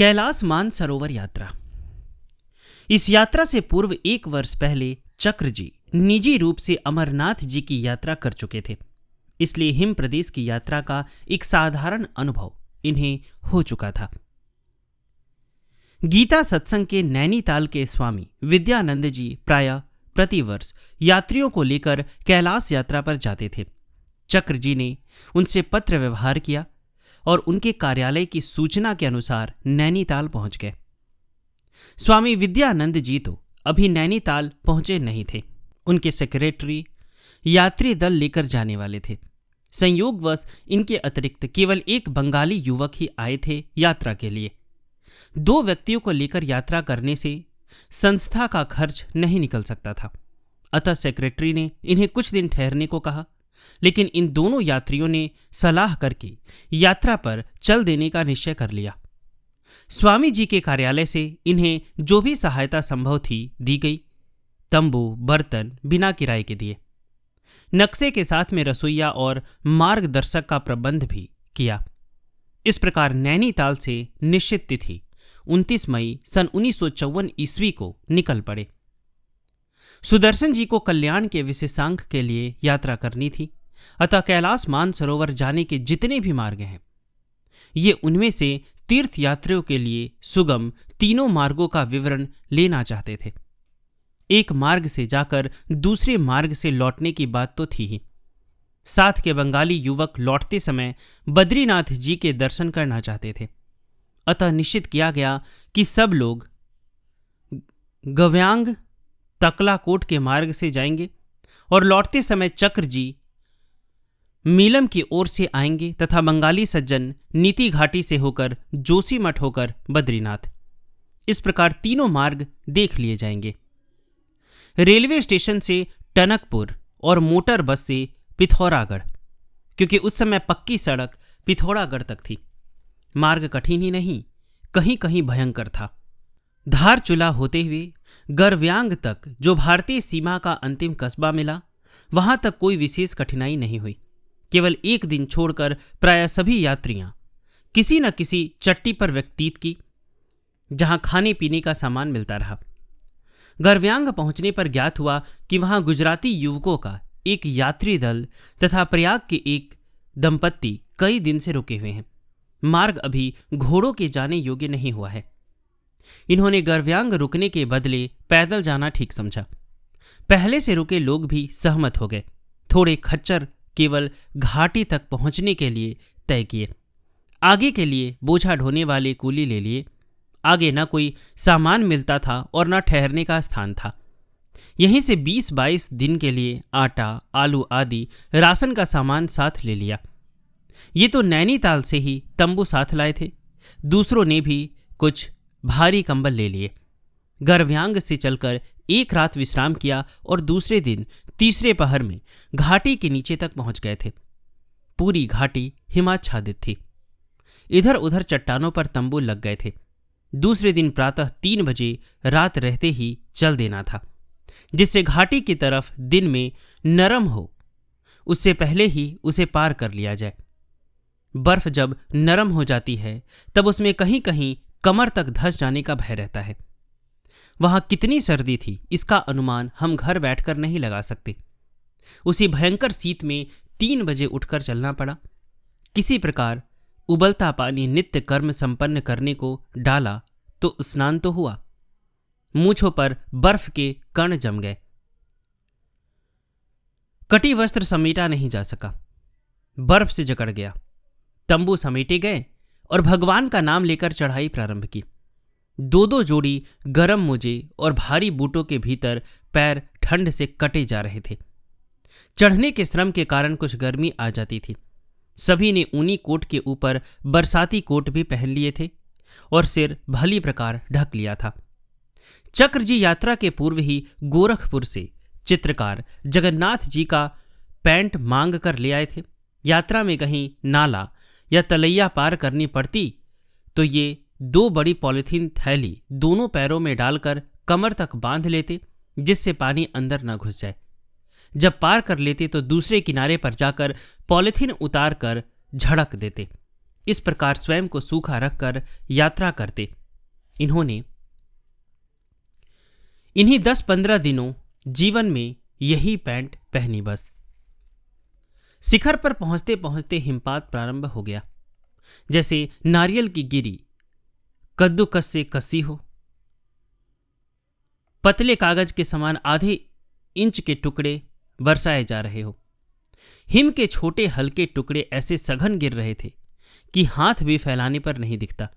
कैलाश मानसरोवर यात्रा। इस यात्रा से पूर्व 1 वर्ष पहले चक्र जी निजी रूप से अमरनाथ जी की यात्रा कर चुके थे, इसलिए हिम प्रदेश की यात्रा का एक साधारण अनुभव इन्हें हो चुका था। गीता सत्संग के नैनीताल के स्वामी विद्यानंद जी प्रायः प्रतिवर्ष यात्रियों को लेकर कैलाश यात्रा पर जाते थे। चक्र जी ने उनसे पत्र व्यवहार किया और उनके कार्यालय की सूचना के अनुसार नैनीताल पहुंच गए। स्वामी विद्यानंद जी तो अभी नैनीताल पहुंचे नहीं थे। उनके सेक्रेटरी यात्री दल लेकर जाने वाले थे। संयोगवश इनके अतिरिक्त केवल एक बंगाली युवक ही आए थे यात्रा के लिए। 2 व्यक्तियों को लेकर यात्रा करने से संस्था का खर्च नहीं निकल सकता था, अतः सेक्रेटरी ने इन्हें कुछ दिन ठहरने को कहा, लेकिन इन दोनों यात्रियों ने सलाह करके यात्रा पर चल देने का निश्चय कर लिया। स्वामी जी के कार्यालय से इन्हें जो भी सहायता संभव थी दी गई। तंबू बर्तन बिना किराए के दिए। नक्शे के साथ में रसोइया और मार्गदर्शक का प्रबंध भी किया। इस प्रकार नैनीताल से निश्चित तिथि 29 मई सन 1954 ईस्वी को निकल पड़े। सुदर्शन जी को कल्याण के विशेषांक के लिए यात्रा करनी थी, अतः कैलाश मानसरोवर जाने के जितने भी मार्ग हैं, ये उनमें से तीर्थ यात्रियों के लिए सुगम तीनों मार्गों का विवरण लेना चाहते थे। एक मार्ग से जाकर दूसरे मार्ग से लौटने की बात तो थी ही, साथ के बंगाली युवक लौटते समय बद्रीनाथ जी के दर्शन करना चाहते थे। अतः निश्चित किया गया कि सब लोग गव्यांग तकलाकोट के मार्ग से जाएंगे और लौटते समय चक्र जी मीलम की ओर से आएंगे तथा बंगाली सज्जन नीति घाटी से होकर जोशीमठ होकर बद्रीनाथ। इस प्रकार तीनों मार्ग देख लिए जाएंगे। रेलवे स्टेशन से टनकपुर और मोटर बस से पिथौरागढ़, क्योंकि उस समय पक्की सड़क पिथौरागढ़ तक थी। मार्ग कठिन ही नहीं, कहीं कहीं भयंकर था। धारचूला होते हुए गरव्यांग तक, जो भारतीय सीमा का अंतिम कस्बा मिला, वहां तक कोई विशेष कठिनाई नहीं हुई। केवल एक दिन छोड़कर प्रायः सभी यात्रियां किसी न किसी चट्टी पर व्यतीत की, जहां खाने पीने का सामान मिलता रहा। गरव्यांग पहुंचने पर ज्ञात हुआ कि वहां गुजराती युवकों का एक यात्री दल तथा प्रयाग के एक दंपत्ति कई दिन से रुके हुए हैं। मार्ग अभी घोड़ों के जाने योग्य नहीं हुआ है। इन्होंने गरव्यांग रुकने के बदले पैदल जाना ठीक समझा। पहले से रुके लोग भी सहमत हो गए। थोड़े खच्चर केवल घाटी तक पहुंचने के लिए तय किए। आगे के लिए बोझा ढोने वाले कूली ले लिए। आगे न कोई सामान मिलता था और न ठहरने का स्थान था। यहीं से 20-22 दिन के लिए आटा, आलू आदि राशन का सामान साथ ले लिया। ये तो नैनीताल से ही तंबू साथ लाए थे। दूसरों ने भी कुछ भारी कंबल ले लिए। गरव्यांग से चलकर एक रात विश्राम किया और दूसरे दिन तीसरे पहर में घाटी के नीचे तक पहुंच गए थे। पूरी घाटी हिमाच्छादित थी। इधर उधर चट्टानों पर तंबू लग गए थे। दूसरे दिन प्रातः 3 बजे रात रहते ही चल देना था, जिससे घाटी की तरफ दिन में नरम हो, उससे पहले ही उसे पार कर लिया जाए। बर्फ जब नरम हो जाती है तब उसमें कहीं कहीं कमर तक धंस जाने का भय रहता है। वहां कितनी सर्दी थी इसका अनुमान हम घर बैठकर नहीं लगा सकते। उसी भयंकर शीत में 3 बजे उठकर चलना पड़ा। किसी प्रकार उबलता पानी नित्य कर्म संपन्न करने को डाला तो स्नान तो हुआ। मूंछों पर बर्फ के कण जम गए। कटी वस्त्र समेटा नहीं जा सका, बर्फ से जकड़ गया। तंबू समेटे गए और भगवान का नाम लेकर चढ़ाई प्रारंभ की। 2-2 जोड़ी गरम मोजे और भारी बूटों के भीतर पैर ठंड से कटे जा रहे थे। चढ़ने के श्रम के कारण कुछ गर्मी आ जाती थी। सभी ने ऊनी कोट के ऊपर बरसाती कोट भी पहन लिए थे और सिर भली प्रकार ढक लिया था। चक्र जी यात्रा के पूर्व ही गोरखपुर से चित्रकार जगन्नाथ जी का पैंट मांग कर ले आए थे। यात्रा में कहीं नाला या तलैया पार करनी पड़ती तो ये 2 बड़ी पॉलीथीन थैली दोनों पैरों में डालकर कमर तक बांध लेते, जिससे पानी अंदर न घुस जाए। जब पार कर लेते तो दूसरे किनारे पर जाकर पॉलीथीन उतार कर झड़क देते। इस प्रकार स्वयं को सूखा रखकर यात्रा करते। इन्होंने इन्हीं 10-15 दिनों जीवन में यही पैंट पहनी बस। शिखर पर पहुंचते पहुंचते हिमपात प्रारंभ हो गया, जैसे नारियल की गिरी कद्दूकस से कसी हो। पतले कागज के समान आधे इंच के टुकड़े बरसाए जा रहे हो। हिम के छोटे हल्के टुकड़े ऐसे सघन गिर रहे थे कि हाथ भी फैलाने पर नहीं दिखता।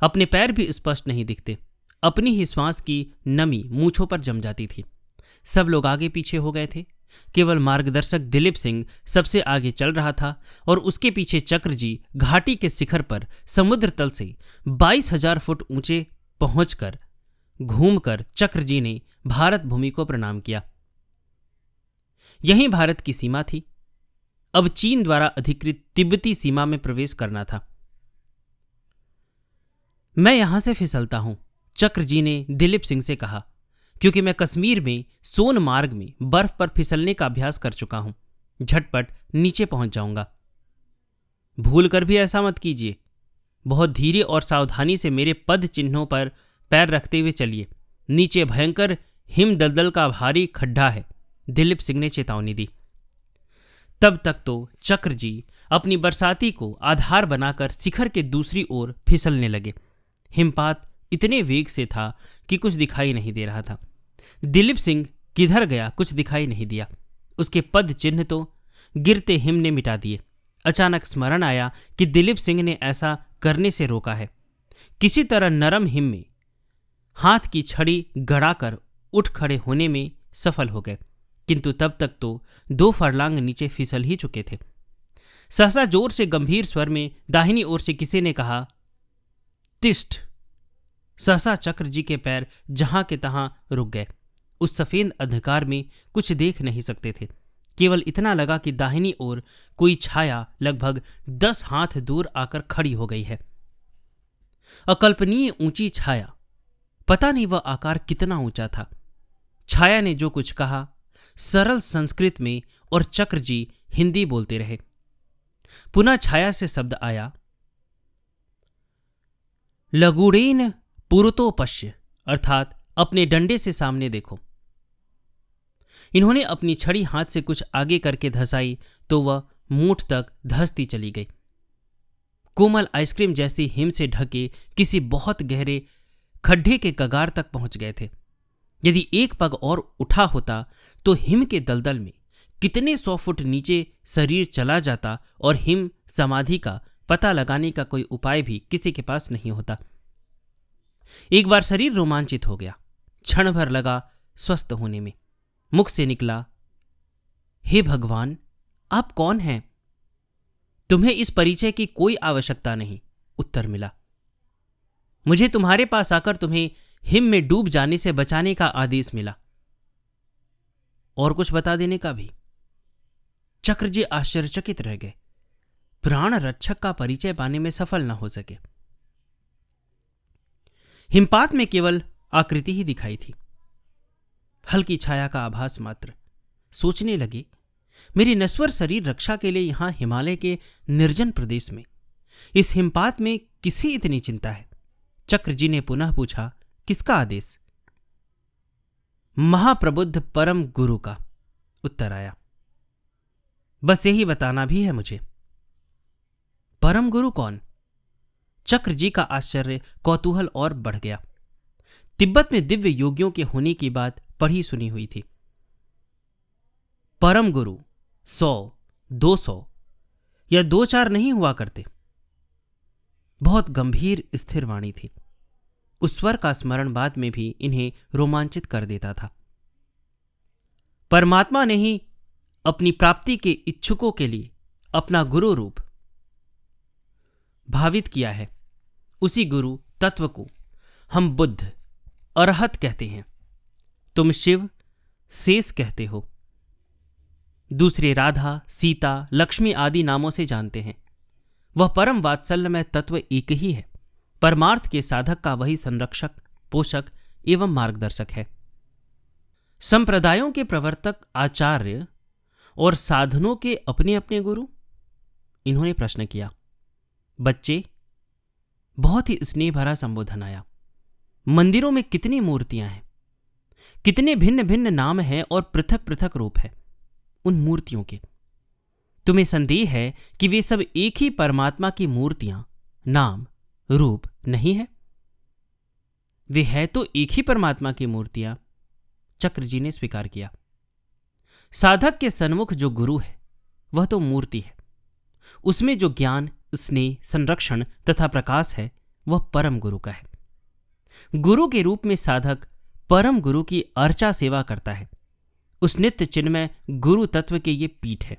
अपने पैर भी स्पष्ट नहीं दिखते। अपनी ही श्वास की नमी मूंछों पर जम जाती थी। सब लोग आगे पीछे हो गए थे। केवल मार्गदर्शक दिलीप सिंह सबसे आगे चल रहा था और उसके पीछे चक्र जी घाटी के शिखर पर समुद्र तल से 22,000 फुट ऊंचे पहुंचकर घूमकर चक्र जी ने भारत भूमि को प्रणाम किया। यही भारत की सीमा थी। अब चीन द्वारा अधिकृत तिब्बती सीमा में प्रवेश करना था। मैं यहां से फिसलता हूं, चक्र जी ने दिलीप सिंह से कहा, क्योंकि मैं कश्मीर में सोन मार्ग में बर्फ पर फिसलने का अभ्यास कर चुका हूं। झटपट नीचे पहुंच जाऊंगा। भूल कर भी ऐसा मत कीजिए। बहुत धीरे और सावधानी से मेरे पद चिन्हों पर पैर रखते हुए चलिए। नीचे भयंकर हिम दलदल का भारी खड्डा है, दिलीप सिंह ने चेतावनी दी। तब तक तो चक्र जी अपनी बरसाती को आधार बनाकर शिखर के दूसरी ओर फिसलने लगे। हिमपात इतने वेग से था कि कुछ दिखाई नहीं दे रहा था। दिलीप सिंह किधर गया कुछ दिखाई नहीं दिया। उसके पद चिन्ह तो गिरते हिम ने मिटा दिए। अचानक स्मरण आया कि दिलीप सिंह ने ऐसा करने से रोका है। किसी तरह नरम हिम में हाथ की छड़ी गड़ाकर उठ खड़े होने में सफल हो गए, किंतु तब तक तो 2 फरलांग नीचे फिसल ही चुके थे। सहसा जोर से गंभीर स्वर में दाहिनी ओर से किसी ने कहा, तिष्ठ। सहसा चक्र जी के पैर जहां के तहां रुक गए। उस सफेद अंधकार में कुछ देख नहीं सकते थे। केवल इतना लगा कि दाहिनी ओर कोई छाया लगभग 10 हाथ दूर आकर खड़ी हो गई है। अकल्पनीय ऊंची छाया। पता नहीं वह आकार कितना ऊंचा था। छाया ने जो कुछ कहा सरल संस्कृत में और चक्र जी हिंदी बोलते रहे। पुनः छाया से शब्द आया, लगुड़ेन पुरुतोपश्य, अर्थात अपने डंडे से सामने देखो। इन्होंने अपनी छड़ी हाथ से कुछ आगे करके धसाई तो वह मूठ तक धसती चली गई। कोमल आइसक्रीम जैसी हिम से ढके किसी बहुत गहरे खड्डे के कगार तक पहुंच गए थे। यदि एक पग और उठा होता तो हिम के दलदल में कितने 100 फुट नीचे शरीर चला जाता और हिम समाधि का पता लगाने का कोई उपाय भी किसी के पास नहीं होता। एक बार शरीर रोमांचित हो गया। क्षण भर लगा स्वस्थ होने में। मुख से निकला, हे भगवान, आप कौन हैं? तुम्हें इस परिचय की कोई आवश्यकता नहीं, उत्तर मिला। मुझे तुम्हारे पास आकर तुम्हें हिम में डूब जाने से बचाने का आदेश मिला, और कुछ बता देने का भी। चक्रजी आश्चर्यचकित रह गए। प्राण रक्षक का परिचय पाने में सफल न हो सके। हिमपात में केवल आकृति ही दिखाई थी, हल्की छाया का आभास मात्र। सोचने लगे, मेरी नश्वर शरीर रक्षा के लिए यहां हिमालय के निर्जन प्रदेश में इस हिमपात में किसी इतनी चिंता है? चक्र जी ने पुनः पूछा, किसका आदेश? महाप्रबुद्ध परम गुरु का, उत्तर आया। बस यही बताना भी है मुझे। परम गुरु कौन? चक्र जी का आश्चर्य कौतूहल और बढ़ गया। तिब्बत में दिव्य योगियों के होने की बात पढ़ी सुनी हुई थी। परम गुरु 100, 200 या 2-4 नहीं हुआ करते। बहुत गंभीर स्थिर वाणी थी। उस स्वर का स्मरण बाद में भी इन्हें रोमांचित कर देता था। परमात्मा ने ही अपनी प्राप्ति के इच्छुकों के लिए अपना गुरु रूप भावित किया है। उसी गुरु तत्व को हम बुद्ध, अरहत कहते हैं। तुम शिव, शेष कहते हो। दूसरे राधा, सीता, लक्ष्मी आदि नामों से जानते हैं। वह परम वात्सल्यमय तत्व एक ही है। परमार्थ के साधक का वही संरक्षक, पोषक एवं मार्गदर्शक है। संप्रदायों के प्रवर्तक, आचार्य और साधनों के अपने अपने गुरु? इन्होंने प्रश्न किया। बच्चे, बहुत ही स्नेह भरा संबोधन आया। मंदिरों में कितनी मूर्तियां हैं, कितने भिन्न भिन्न नाम हैं और पृथक पृथक रूप है उन मूर्तियों के। तुम्हें संदेह है कि वे सब एक ही परमात्मा की मूर्तियां, नाम, रूप नहीं है? वे है तो एक ही परमात्मा की मूर्तियां। चक्र जी ने स्वीकार किया। साधक के सन्मुख जो गुरु है वह तो मूर्ति है। उसमें जो ज्ञान, स्नेह, संरक्षण तथा प्रकाश है वह परम गुरु का है। गुरु के रूप में साधक परम गुरु की अर्चा सेवा करता है। उस नित्य चिन्मय गुरु तत्व के ये पीठ है,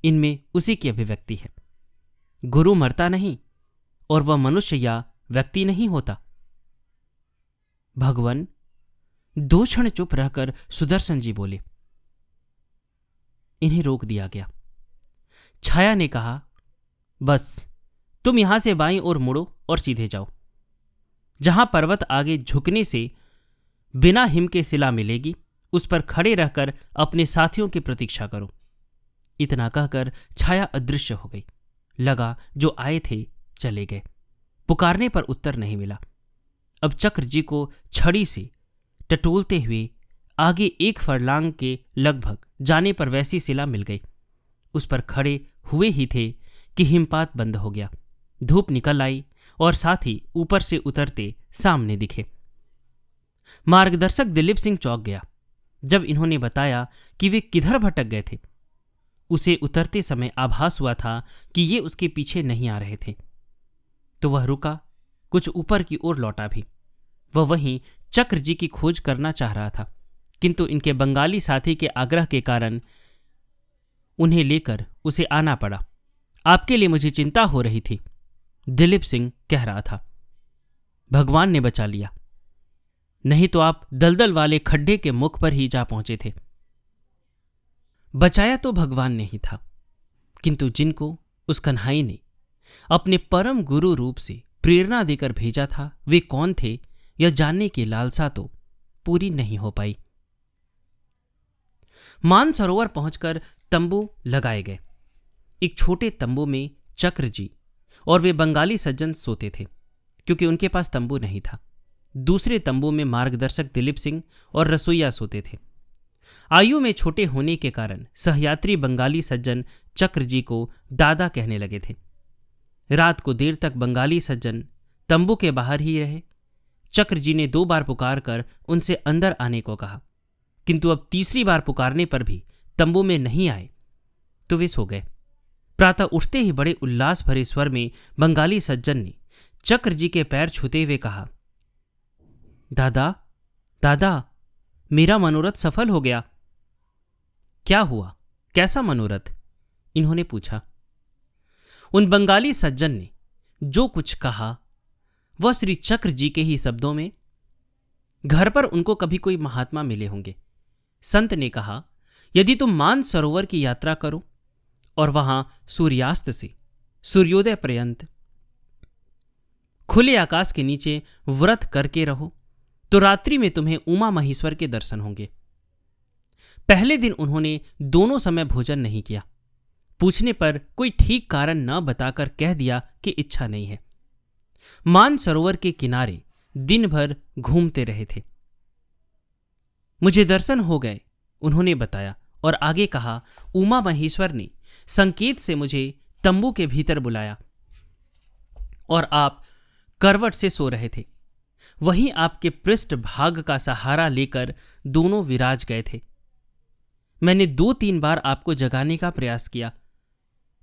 इनमें उसी की अभिव्यक्ति है। गुरु मरता नहीं और वह मनुष्य या व्यक्ति नहीं होता। भगवान, दो क्षण चुप रहकर सुदर्शन जी बोले। इन्हें रोक दिया गया। छाया ने कहा, बस तुम यहां से बाईं ओर मुड़ो और सीधे जाओ। जहां पर्वत आगे झुकने से बिना हिम के शिला मिलेगी, उस पर खड़े रहकर अपने साथियों की प्रतीक्षा करो। इतना कहकर छाया अदृश्य हो गई। लगा जो आए थे चले गए। पुकारने पर उत्तर नहीं मिला। अब चक्र जी को छड़ी से टटोलते हुए आगे एक फरलांग के लगभग जाने पर वैसी शिला मिल गई। उस पर खड़े हुए ही थे कि हिमपात बंद हो गया। धूप निकल आई और साथ ही ऊपर से उतरते सामने दिखे। मार्गदर्शक दिलीप सिंह चौंक गया जब इन्होंने बताया कि वे किधर भटक गए थे। उसे उतरते समय आभास हुआ था कि ये उसके पीछे नहीं आ रहे थे, तो वह रुका, कुछ ऊपर की ओर लौटा भी। वह वहीं चक्र जी की खोज करना चाह रहा था, किंतु इनके बंगाली साथी के आग्रह के कारण उन्हें लेकर उसे आना पड़ा। आपके लिए मुझे चिंता हो रही थी, दिलीप सिंह कह रहा था। भगवान ने बचा लिया, नहीं तो आप दलदल वाले खड्डे के मुख पर ही जा पहुंचे थे। बचाया तो भगवान ने ही था, किंतु जिनको उस कन्हाई ने अपने परम गुरु रूप से प्रेरणा देकर भेजा था, वे कौन थे यह जानने की लालसा तो पूरी नहीं हो पाई। मानसरोवर पहुंचकर तंबू लगाए गए। एक छोटे तंबू में चक्र जी और वे बंगाली सज्जन सोते थे, क्योंकि उनके पास तंबू नहीं था। दूसरे तंबू में मार्गदर्शक दिलीप सिंह और रसोइया सोते थे। आयु में छोटे होने के कारण सहयात्री बंगाली सज्जन चक्र जी को दादा कहने लगे थे। रात को देर तक बंगाली सज्जन तंबू के बाहर ही रहे। चक्र जी ने 2 बार पुकार कर उनसे अंदर आने को कहा, किंतु अब तीसरी बार पुकारने पर भी तंबू में नहीं आए, तो वे सो गए। प्रातः उठते ही बड़े उल्लास भरे स्वर में बंगाली सज्जन ने चक्र जी के पैर छूते हुए कहा, दादा, दादा, मेरा मनोरथ सफल हो गया। क्या हुआ, कैसा मनोरथ? इन्होंने पूछा। उन बंगाली सज्जन ने जो कुछ कहा वह श्री चक्र जी के ही शब्दों में। घर पर उनको कभी कोई महात्मा मिले होंगे। संत ने कहा, यदि तुम मानसरोवर की यात्रा करो और वहां सूर्यास्त से सूर्योदय पर्यंत खुले आकाश के नीचे व्रत करके रहो, तो रात्रि में तुम्हें उमा महेश्वर के दर्शन होंगे। पहले दिन उन्होंने दोनों समय भोजन नहीं किया। पूछने पर कोई ठीक कारण न बताकर कह दिया कि इच्छा नहीं है। मानसरोवर के किनारे दिन भर घूमते रहे थे। मुझे दर्शन हो गए, उन्होंने बताया और आगे कहा, उमा महेश्वर ने संकेत से मुझे तंबू के भीतर बुलाया और आप करवट से सो रहे थे। वहीं आपके पृष्ठ भाग का सहारा लेकर दोनों विराज गए थे। मैंने 2-3 बार आपको जगाने का प्रयास किया,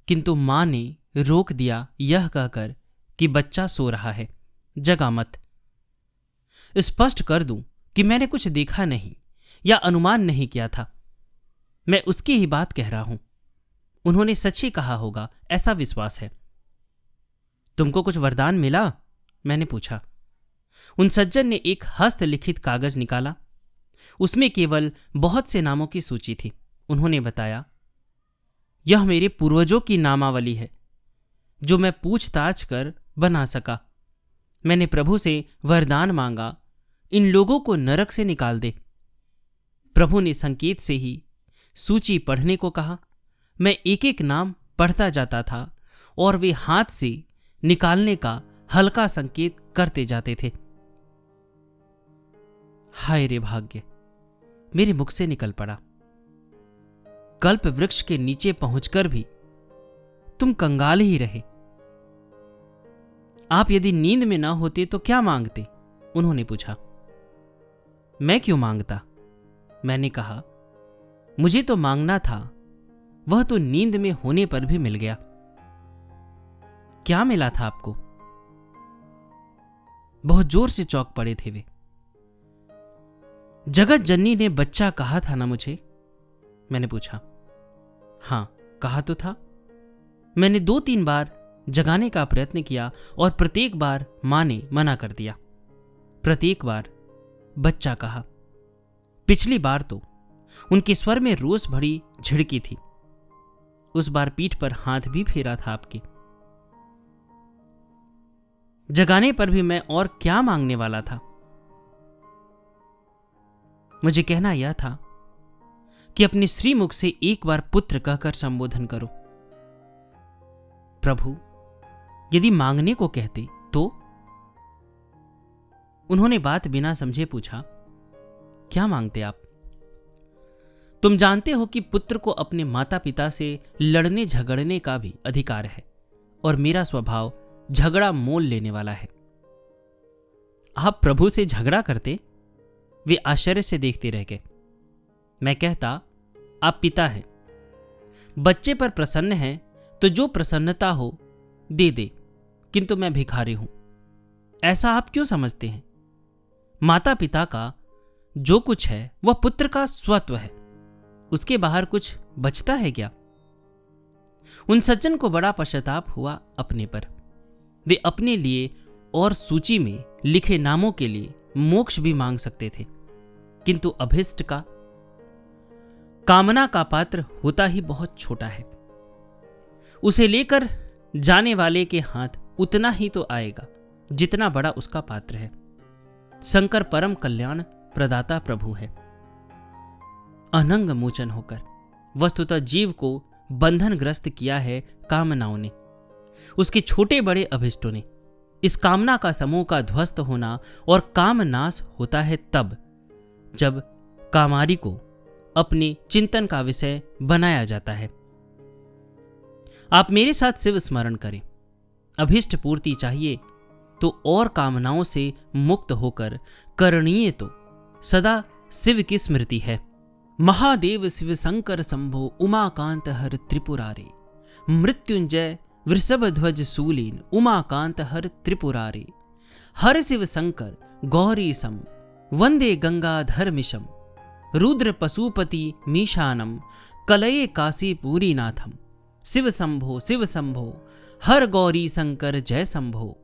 किंतु मां ने रोक दिया यह कहकर कि बच्चा सो रहा है, जगा मत। स्पष्ट कर दूं कि मैंने कुछ देखा नहीं या अनुमान नहीं किया था। मैं उसकी ही बात कह रहा हूं। उन्होंने सच ही कहा होगा, ऐसा विश्वास है। तुमको कुछ वरदान मिला? मैंने पूछा। उन सज्जन ने एक हस्तलिखित कागज निकाला। उसमें केवल बहुत से नामों की सूची थी। उन्होंने बताया, यह मेरे पूर्वजों की नामावली है जो मैं पूछताछ कर बना सका। मैंने प्रभु से वरदान मांगा, इन लोगों को नरक से निकाल दे। प्रभु ने संकेत से ही सूची पढ़ने को कहा। मैं एक एक नाम पढ़ता जाता था और वे हाथ से निकालने का हल्का संकेत करते जाते थे। हाय रे भाग्य, मेरे मुख से निकल पड़ा। कल्प वृक्ष के नीचे पहुंचकर भी तुम कंगाल ही रहे। आप यदि नींद में ना होते तो क्या मांगते? उन्होंने पूछा। मैं क्यों मांगता? मैंने कहा, मुझे तो मांगना था, वह तो नींद में होने पर भी मिल गया। क्या मिला था आपको? बहुत जोर से चौंक पड़े थे वे। जगत जननी ने बच्चा कहा था ना मुझे? मैंने पूछा। हां, कहा तो था। मैंने 2-3 बार जगाने का प्रयत्न किया और प्रत्येक बार मां ने मना कर दिया। प्रत्येक बार बच्चा कहा। पिछली बार तो उनके स्वर में रोष भरी झिड़की थी। उस बार पीठ पर हाथ भी फेरा था आपके। जगाने पर भी मैं और क्या मांगने वाला था? मुझे कहना यह था कि अपने श्रीमुख से एक बार पुत्र कहकर संबोधन करो। प्रभु, यदि मांगने को कहते तो? उन्होंने बात बिना समझे पूछा, क्या मांगते आप? तुम जानते हो कि पुत्र को अपने माता पिता से लड़ने झगड़ने का भी अधिकार है और मेरा स्वभाव झगड़ा मोल लेने वाला है। आप प्रभु से झगड़ा करते? वे आश्चर्य से देखते रह गए। मैं कहता, आप पिता हैं, बच्चे पर प्रसन्न हैं तो जो प्रसन्नता हो दे दे, किंतु मैं भिखारी हूं। ऐसा आप क्यों समझते हैं? माता पिता का जो कुछ है वह पुत्र का स्वत्व है, उसके बाहर कुछ बचता है क्या? उन सज्जन को बड़ा पश्चाताप हुआ अपने पर। वे अपने लिए और सूची में लिखे नामों के लिए मोक्ष भी मांग सकते थे, किंतु अभिष्ट का, कामना का पात्र होता ही बहुत छोटा है। उसे लेकर जाने वाले के हाथ उतना ही तो आएगा जितना बड़ा उसका पात्र है। शंकर परम कल्याण प्रदाता प्रभु है। अनंग मोचन होकर वस्तुतः जीव को बंधनग्रस्त किया है कामनाओं ने, उसके छोटे बड़े अभिष्टों ने। इस कामना का समूह का ध्वस्त होना और काम नाश होता है तब जब कामारी को अपने चिंतन का विषय बनाया जाता है। आप मेरे साथ शिव स्मरण करें। अभिष्ट पूर्ति चाहिए तो और कामनाओं से मुक्त होकर करणीय तो सदा शिव की स्मृति है। महादेव शिव शंकर शंभो उमाकांत हर त्रिपुरारे, मृत्युंजय वृषभ ध्वज शूलीन उमाकांत हर त्रिपुरारे। हर शिव शंकर गौरी सम वंदे गंगाधर मिशम, रुद्र पशुपति मीशानम कलये काशी पूरी नाथम। शिव शंभो हर गौरी शंकर जय शंभो।